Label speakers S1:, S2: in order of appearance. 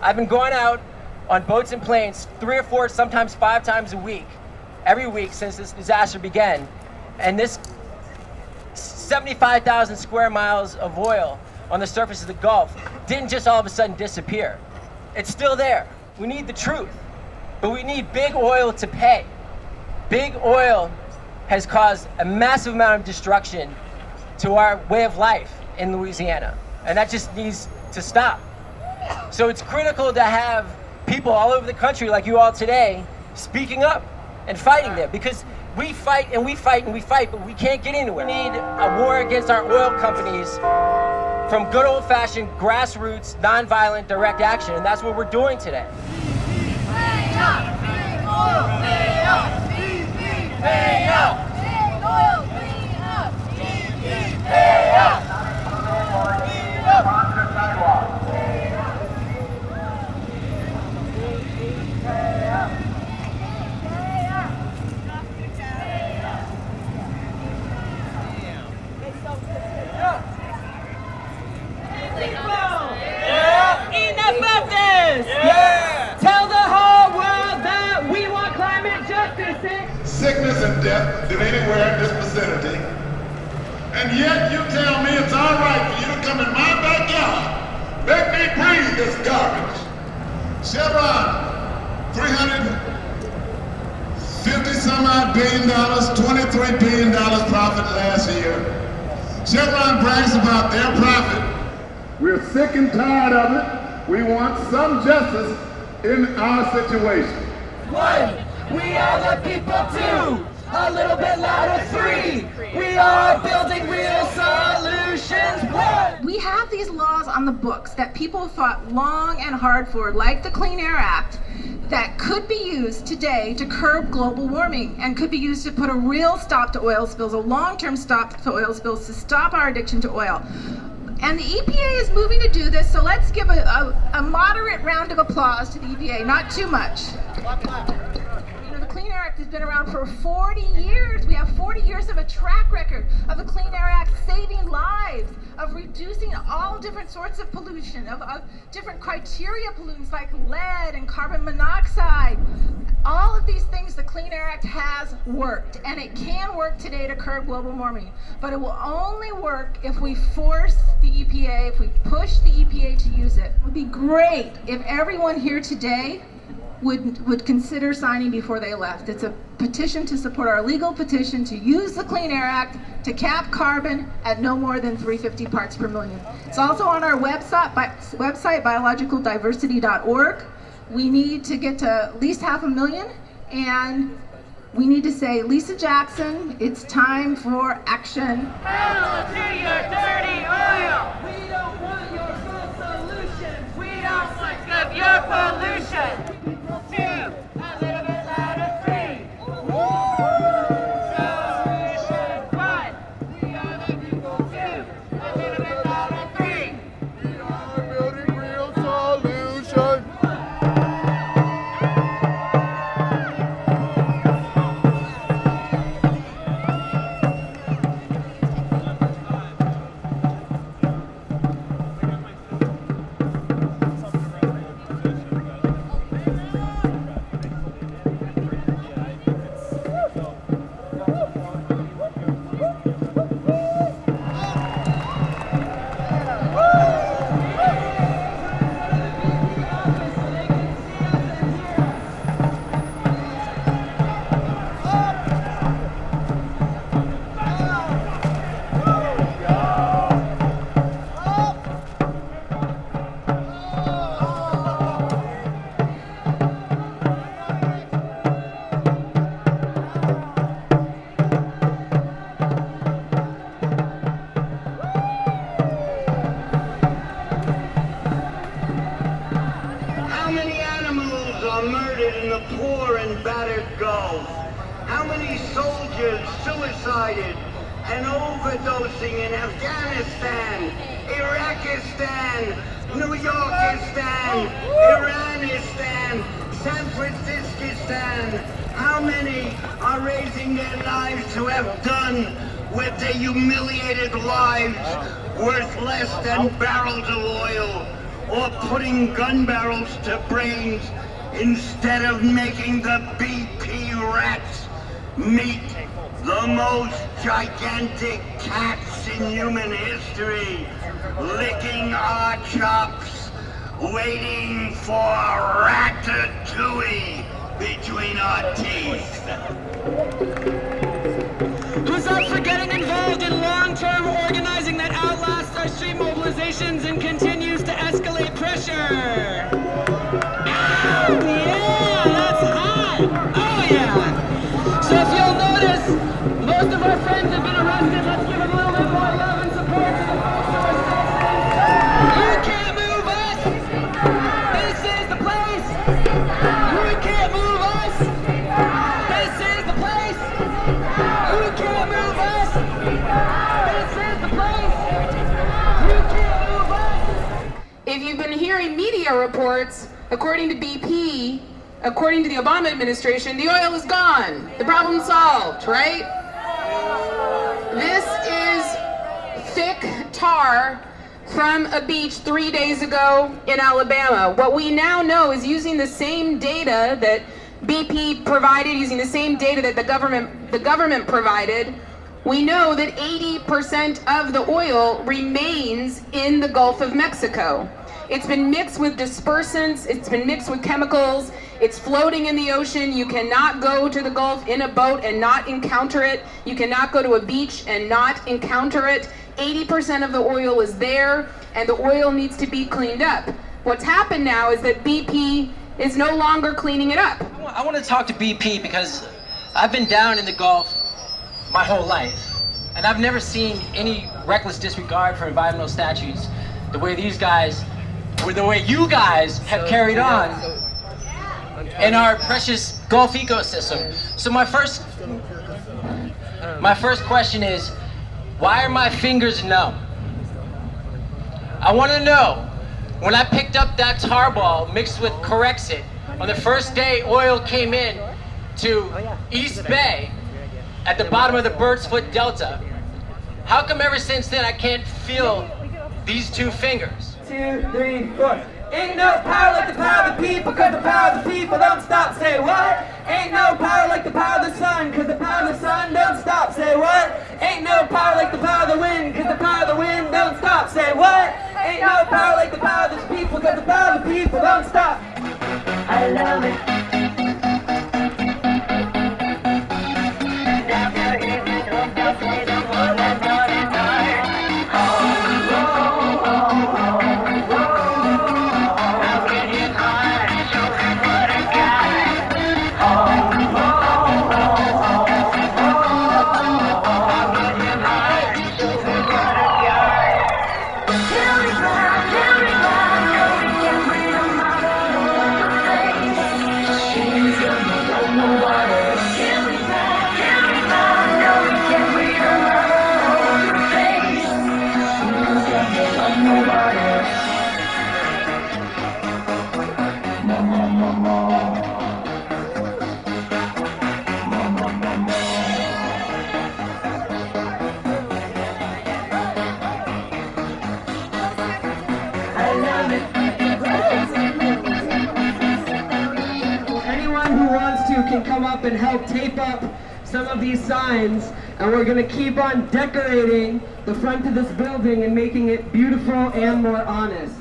S1: I've been going out on boats and planes 3 or 4, sometimes 5 times a week, every week since this disaster began. And this 75,000 square miles of oil on the surface of the Gulf didn't just all of a sudden disappear. It's still there. We need the truth, but we need big oil to pay. Big oil has caused a massive amount of destruction to our way of life in Louisiana, and that just needs to stop. So it's critical to have people all over the country like you all today speaking up and fighting there, because we fight and we fight and we fight, but we can't get anywhere. We need a war against our oil companies from good old-fashioned grassroots, nonviolent, direct action, and that's what we're doing today.
S2: Pay up! Big oil! Pay up! Pay up! Big oil! Pay up! Pay up!
S3: Enough of this! Yeah. Tell the whole world that we want climate justice.
S4: Sickness and death live anywhere in this vicinity. And yet you tell me it's all right for you to come in my backyard, let me breathe this garbage. Chevron, $350-some-odd billion, $23 billion profit last year. Chevron brags about their profit. We're sick and tired of it. We want some justice in our situation.
S3: 1, we are the people. 2, a little bit louder. 3, we are building real solutions. 1.
S5: We have these laws on the books that people fought long and hard for, like the Clean Air Act, that could be used today to curb global warming and could be used to put a real stop to oil spills, a long-term stop to oil spills, to stop our addiction to oil. And the EPA is moving to do this, so let's give a moderate round of applause to the EPA, not too much. You know, the Clean Air Act has been around for 40 years. We have 40 years of a track record of the Clean Air Act saving lives, of reducing all different sorts of pollution, of different criteria pollutants like lead and carbon monoxide. All of these things the Clean Air Act has worked, and it can work today to curb global warming, but it will only work if we force the EPA, if we push the EPA to use it. It would be great if everyone here today would consider signing before they left. It's a petition to support our legal petition to use the Clean Air Act to cap carbon at no more than 350 parts per million. It's also on our website, biologicaldiversity.org. We need to get to at least 500,000, and we need to say, Lisa Jackson, it's time for action.
S3: Hell to your dirty oil! We don't want your full solutions! We are sick of your pollution! 2, a little bit louder. 3, solution. 1, we are the people. 2, a little bit louder. 3,
S4: We are building real solutions.
S6: murdered in the poor and battered Gulf? How many soldiers suicided and overdosing in Afghanistan, Iraqistan, New Yorkistan, Iranistan, San Francisco? How many are raising their lives to have done with their humiliated lives worth less than barrels of oil? or putting gun barrels to brains instead of making the BP rats meet the most gigantic cats in human history, licking our chops, waiting for ratatouille between our teeth.
S3: Who's up for getting involved in long-term organizing that outlasts our street mobilizations and continues to escalate pressure? Oh yeah, that's hot! Oh yeah! So if you'll notice, most of our friends have been arrested. Let's give them a little bit more love and support to the folks who are still saying, you can't move us! This is the place! You can't move us! This is the place! You can't move us! This is the place! You can't move us!
S7: If you've been hearing media reports, according to BP, according to the Obama administration, the oil is gone. The problem's solved, right? This is thick tar from a beach 3 days ago in Alabama. What we now know is using the same data that BP provided, using the same data that the government provided, we know that 80% of the oil remains in the Gulf of Mexico. It's been mixed with dispersants, it's been mixed with chemicals, it's floating in the ocean. You cannot go to the Gulf in a boat and not encounter it. You cannot go to a beach and not encounter it. 80% of the oil is there, and the oil needs to be cleaned up. What's happened now is that BP is no longer cleaning it up.
S1: I want to talk to BP because I've been down in the Gulf my whole life, and I've never seen any reckless disregard for environmental statutes the way these guys, or the way you guys have carried on in our precious Gulf ecosystem. So my first question is, why are my fingers numb? I want to know, when I picked up that tar ball mixed with Corexit on the first day oil came in to East Bay at the bottom of the Bird's Foot Delta, how come ever since then I can't feel these two fingers?
S3: 2, 3, 4. Ain't no power like the power of the people, cause the power of the people don't stop, say what? Ain't no power like the power of the sun, cause the power of the sun don't stop, say what? Ain't no power like the power of the wind, cause the power of the wind don't stop, say what? Ain't no power like the power of the people, cause the power of the people don't stop. I love it. Anyone who wants to can come up and help tape up some of these signs, and we're going to keep on decorating the front of this building and making it beautiful and more honest.